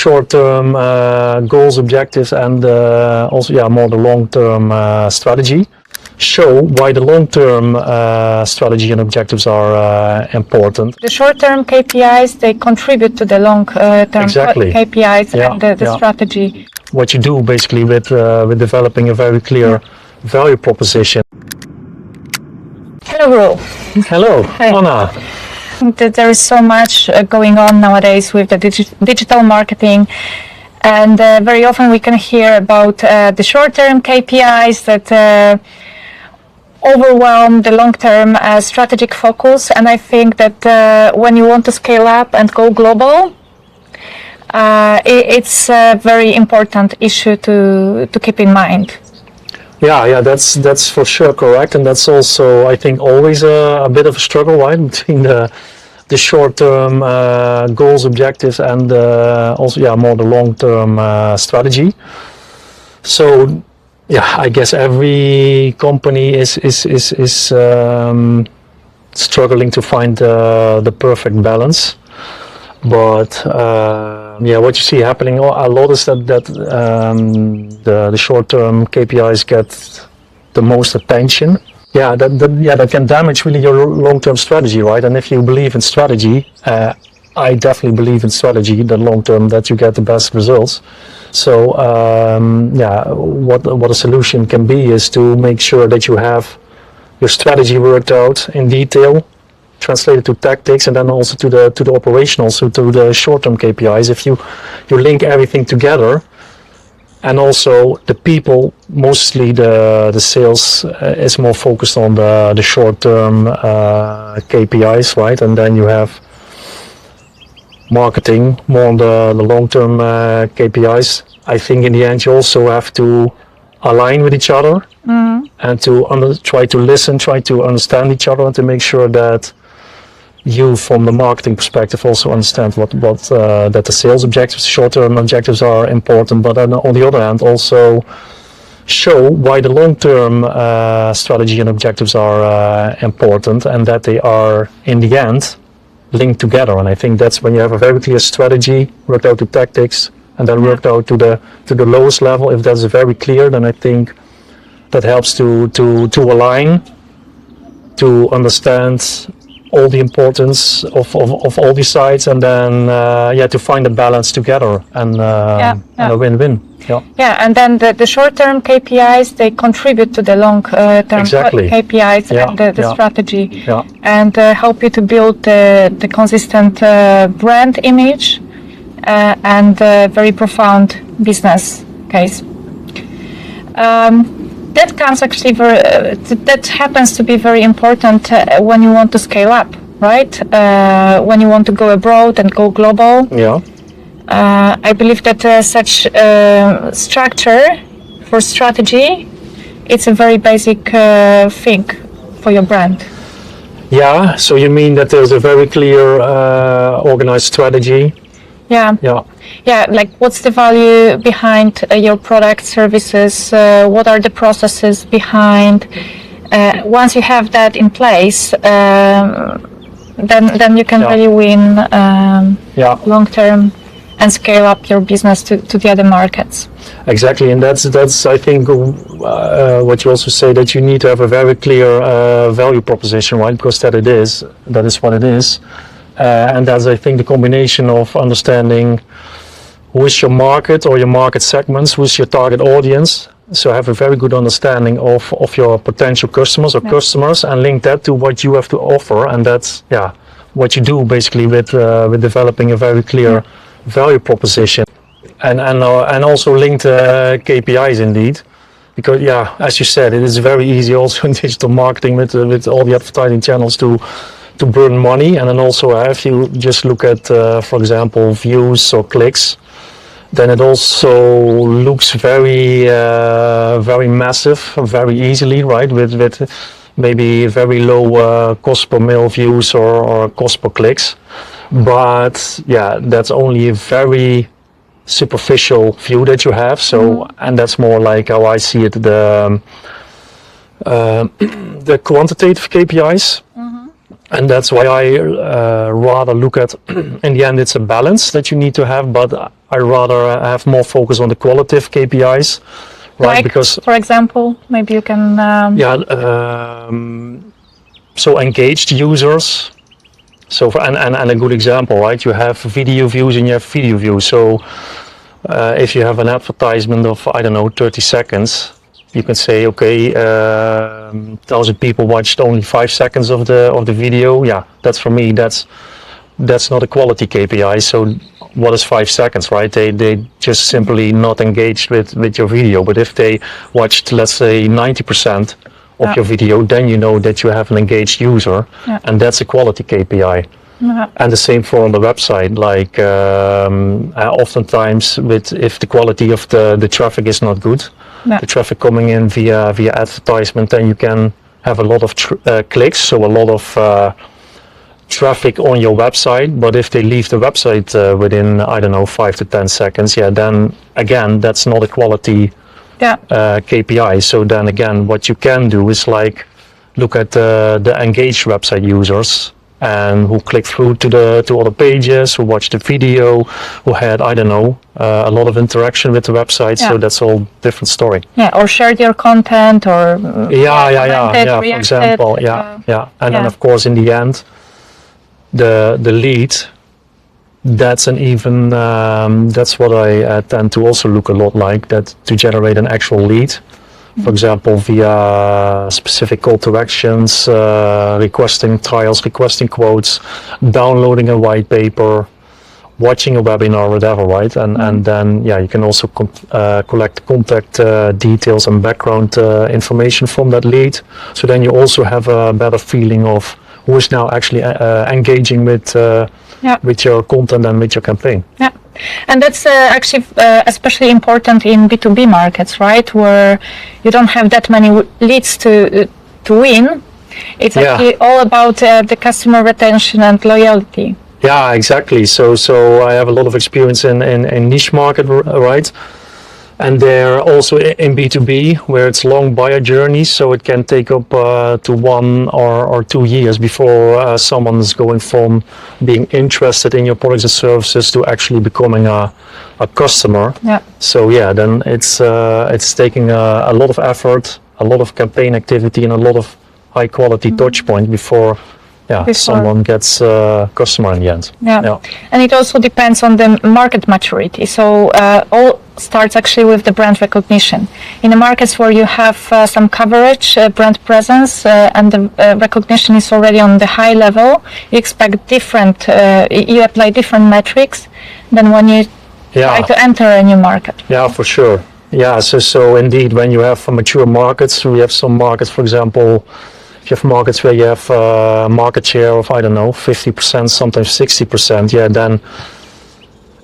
short-term goals, objectives, and also more the long-term strategy. Show why the long-term strategy and objectives are important. The short-term KPIs, they contribute to the long-term KPIs and the strategy. What you do basically with developing a very clear value proposition. Hello, Ro. Hello, Hi. Anna. There is so much going on nowadays with the digital marketing, and very often we can hear about the short-term KPIs that overwhelm the long-term strategic focus. And I think that when you want to scale up and go global, it's a very important issue to keep in mind. Yeah, that's for sure correct, and that's also, I think, always a bit of a struggle, right, between the short-term goals, objectives, and also more the long-term strategy. So, I guess every company is struggling to find the perfect balance. But what you see happening a lot is that the short-term KPIs get the most attention. That can damage really your long-term strategy, right? And if you believe in strategy, I definitely believe in strategy, the long-term, that you get the best results. So what a solution can be is to make sure that you have your strategy worked out in detail, translated to tactics, and then also to the operational, so to the short-term KPIs. If you link everything together, and also the people, mostly the sales is more focused on the short-term KPIs, right? And then you have marketing more on the long-term KPIs. I think in the end you also have to align with each other and to try to listen, try to understand each other, and to make sure that you, from the marketing perspective, also understand what that the sales objectives, short-term objectives are important, but on the other hand also show why the long-term strategy and objectives are important, and that they are in the end linked together. And I think that's when you have a very clear strategy, worked out to tactics, and then worked out to the lowest level. If that's very clear, then I think that helps to align, to understand all the importance of all these sides, and then to find a balance together and a win-win. And then the short-term KPIs, they contribute to the long-term KPIs and the strategy, and help you to build the consistent brand image and very profound business case. That comes actually that happens to be very important when you want to scale up, right? When you want to go abroad and go global. I believe that such structure for strategy, it's a very basic thing for your brand. So you mean that there's a very clear organized strategy? Like what's the value behind your product, services? What are the processes behind? Once you have that in place, then you can really win long term and scale up your business to the other markets. Exactly, and that's I think what you also say, that you need to have a very clear value proposition, right? Because that is what it is. And that's, I think, the combination of understanding who is your market or your market segments, who is your target audience. So have a very good understanding of your potential customers or customers, and link that to what you have to offer. And that's what you do basically with developing a very clear value proposition, and also linked KPIs indeed. Because as you said, it is very easy also in digital marketing with all the advertising channels to burn money. And then also if you just look at for example views or clicks, then it also looks very massive very easily, right? With maybe very low cost per mille views or cost per clicks. But that's only a very superficial view that you have. So and that's more like how I see it, the quantitative KPIs. And that's why I rather look at, in the end, it's a balance that you need to have. But I rather have more focus on the qualitative KPIs, right? Like, because, for example, maybe you can. So engaged users. So and a good example, right? You have video views and you have video views. So if you have an advertisement of, I don't know, 30 seconds, you can say, okay, 1,000 people watched only 5 seconds of the video. Yeah, that's for me. That's not a quality KPI. So what is 5 seconds, right? They just simply not engaged with your video. But if they watched, let's say, 90% of your video, then you know that you have an engaged user, and that's a quality KPI. And the same for on the website. Like oftentimes, if the quality of the traffic is not good, the traffic coming in via advertisement, then you can have a lot of clicks, so a lot of traffic on your website. But if they leave the website within, I don't know, 5 to 10 seconds, then again, that's not a quality KPI. So then again, what you can do is like look at the engaged website users and who click through to other pages, who watched the video, who had, I don't know, a lot of interaction with the website. So that's all different story. Yeah, or shared your content, or for example, and then of course in the end, the lead. That's an even, that's what I tend to also look a lot like, that to generate an actual lead. For example, via specific call to actions, requesting trials, requesting quotes, downloading a white paper, watching a webinar, whatever, right? And then, you can also collect contact details and background information from that lead. So then you also have a better feeling of who is now actually engaging with your content and with your campaign. Yeah, and that's actually especially important in B2B markets, right? Where you don't have that many leads to win. It's actually all about the customer retention and loyalty. Yeah, exactly. So I have a lot of experience in niche market, right? And they're also in B2B, where it's long buyer journeys, so it can take up to 1 or 2 years before someone's going from being interested in your products and services to actually becoming a customer. Yeah. So then it's taking a lot of effort, a lot of campaign activity, and a lot of high quality touch point before someone gets a customer in the end. Yeah. And it also depends on the market maturity. So all starts actually with the brand recognition. In the markets where you have some coverage, brand presence, and the recognition is already on the high level, you expect different, you apply different metrics than when you try to enter a new market. Yeah, for sure. Yeah, so indeed, when you have mature markets, we have some markets, for example, you have markets where you have market share of, I don't know, 50%, sometimes 60%, then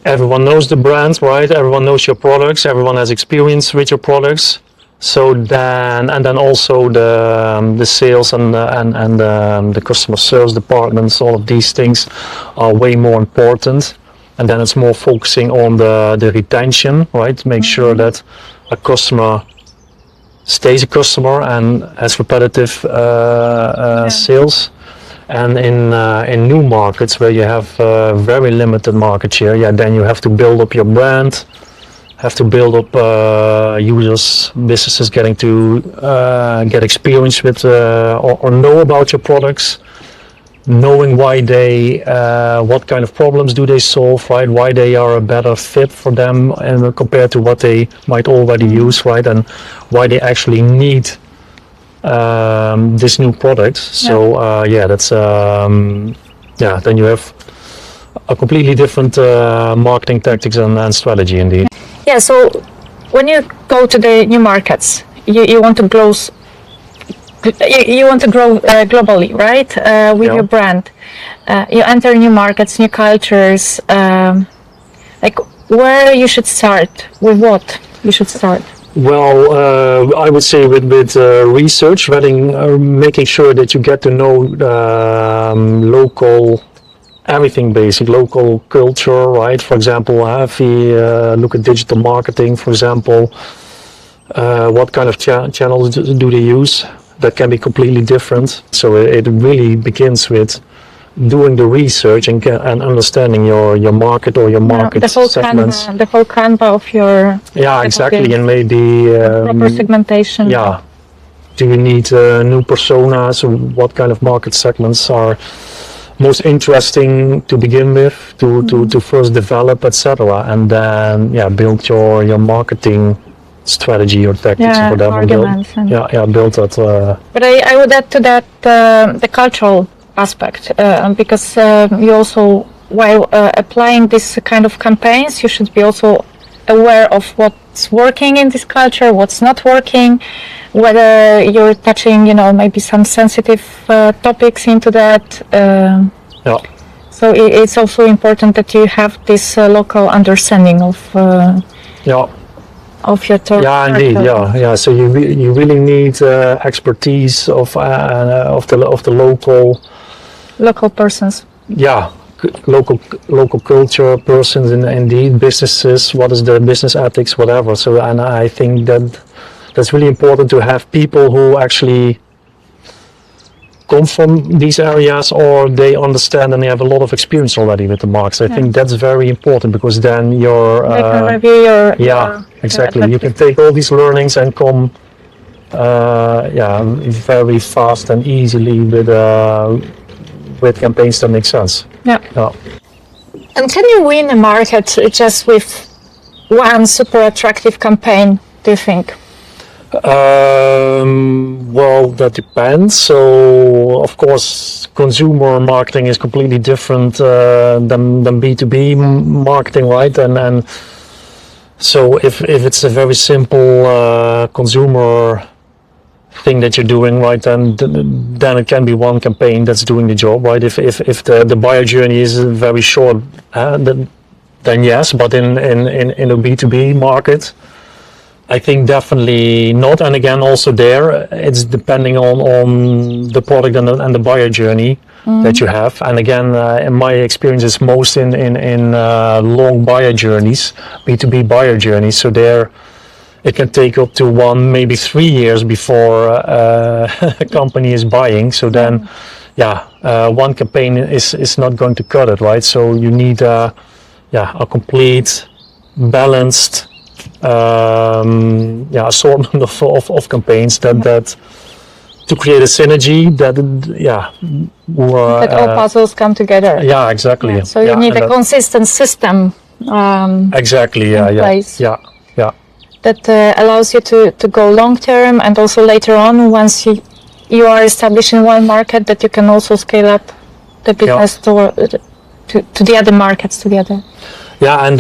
everyone knows the brand, right? Everyone knows your products, everyone has experience with your products. So then also the sales and the customer service departments, all of these things are way more important. And then it's more focusing on the retention, right? Make sure that a customer stays a customer and has repetitive sales. And in new markets where you have very limited market share, then you have to build up your brand, have to build up users, businesses getting to get experience with or know about your products, knowing why they, what kind of problems do they solve, right? Why they are a better fit for them and compared to what they might already use, right? And why they actually need this new product. So that's then you have a completely different marketing tactics and strategy indeed. Yeah. So when you go to the new markets, you want to grow. You want to grow globally, right? With your brand, you enter new markets, new cultures. Like where you should start? With what you should start? Well, I would say with research, making sure that you get to know local, everything basic, local culture, right? For example, if we look at digital marketing, for example, what kind of channels do they use? That can be completely different. So it really begins with doing the research and understanding your market or your market segments. The whole canvas of your exactly, and maybe proper segmentation. Do you need new personas? What kind of market segments are most interesting to begin with, to first develop, etc., and then build your marketing strategy or tactics or whatever. Build that. But I would add to that the cultural aspect, because you also, while applying this kind of campaigns, you should be also aware of what's working in this culture, what's not working, whether you're touching, maybe some sensitive topics into that. So it's also important that you have this local understanding of your target. Yeah, indeed. So you really need expertise of the local persons. Local culture persons, and indeed businesses. What is the business ethics, whatever. So, and I think that's really important to have people who actually come from these areas, or they understand and they have a lot of experience already with the markets. I think that's very important, because then they can review exactly. You can take all these learnings and come very fast and easily with campaigns that make sense. And can you win a market just with one super attractive campaign, do you think? Well, that depends. So, of course, consumer marketing is completely different than B2B marketing, right? And so if it's a very simple consumer thing that you're doing, right, then it can be one campaign that's doing the job, right? If the buyer journey is very short, then yes. But in a B2B market, I think definitely not. And again, also there, it's depending on the product and the buyer journey that you have. And again, in my experience, it's most in long buyer journeys, B2B buyer journeys. So there, it can take up to 1, maybe 3 years before a company is buying. So then, one campaign is not going to cut it, right? So you need a complete, balanced assortment of campaigns that to create a synergy that all puzzles come together. Exactly. So you need a consistent system. Exactly. Place. That allows you to go long term, and also later on, once you are established in one market, that you can also scale up the business to the other markets together. And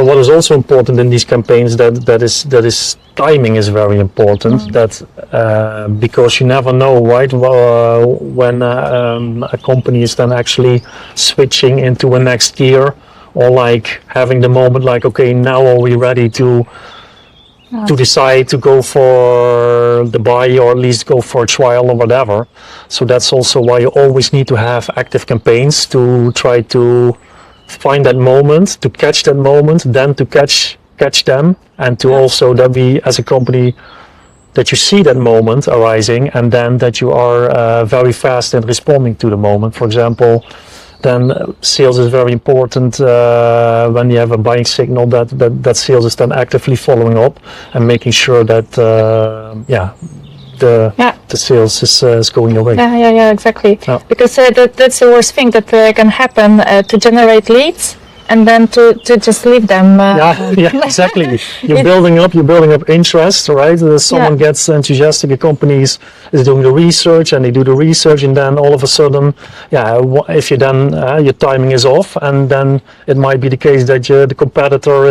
what is also important in these campaigns that is timing is very important. That because you never know, right, when a company is then actually switching into a next gear, or like having the moment, like, okay, now are we ready to decide to go for the buy, or at least go for a trial or whatever. So that's also why you always need to have active campaigns to try to find that moment, to catch that moment, then to catch them, and to also that we as a company, that you see that moment arising, and then that you are very fast in responding to the moment. For example, then sales is very important when you have a buying signal, that sales is then actively following up and making sure that the sales is going your way. Exactly. Because that's the worst thing that can happen, to generate leads and then to just leave them. Exactly. You're building up interest, right? Someone gets enthusiastic, a company is doing the research, and they do the research, and then all of a sudden, if you then your timing is off, and then it might be the case that the competitor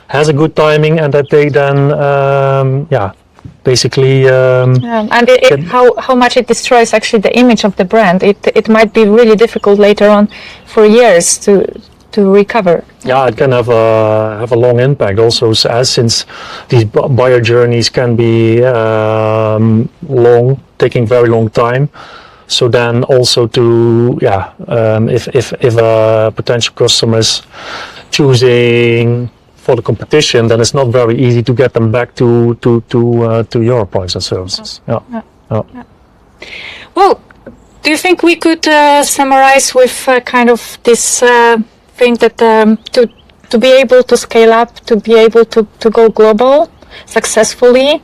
has a good timing, and that they then basically and how much it destroys actually the image of the brand. It might be really difficult later on for years to recover. It can have a long impact also, since these buyer journeys can be long, taking very long time. So then also if a potential customer is choosing for the competition, then it's not very easy to get them back to your products and services. Well, Do you think we could summarize with kind of this thing that to be able to scale up, to be able to go global successfully,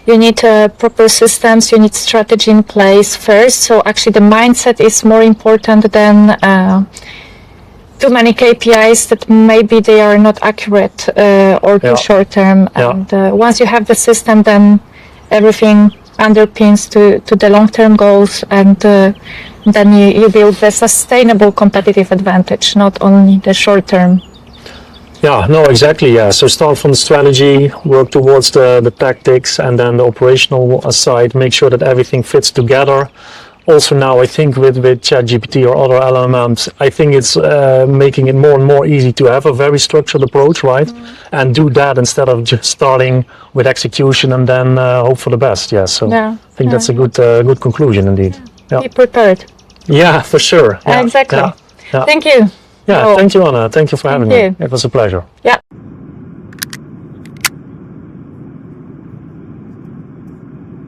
you need proper systems, you need strategy in place first. So actually the mindset is more important than too many KPIs that maybe they are not accurate or too short term. And once you have the system, then everything underpins to the long-term goals, and then you build the sustainable competitive advantage, not only the short-term. Yeah, no, exactly. Yeah. So start from the strategy, work towards the tactics, and then the operational side, make sure that everything fits together. Also now I think with ChatGPT or other LLMs, I think it's making it more and more easy to have a very structured approach, right? And do that instead of just starting with execution and then hope for the best. Yeah, so I think that's a good conclusion indeed. Yeah. Be prepared. Yeah, for sure. Yeah. Exactly. Yeah. Thank you. Yeah, thank you, Anna. Thank you for having me. It was a pleasure. Yeah.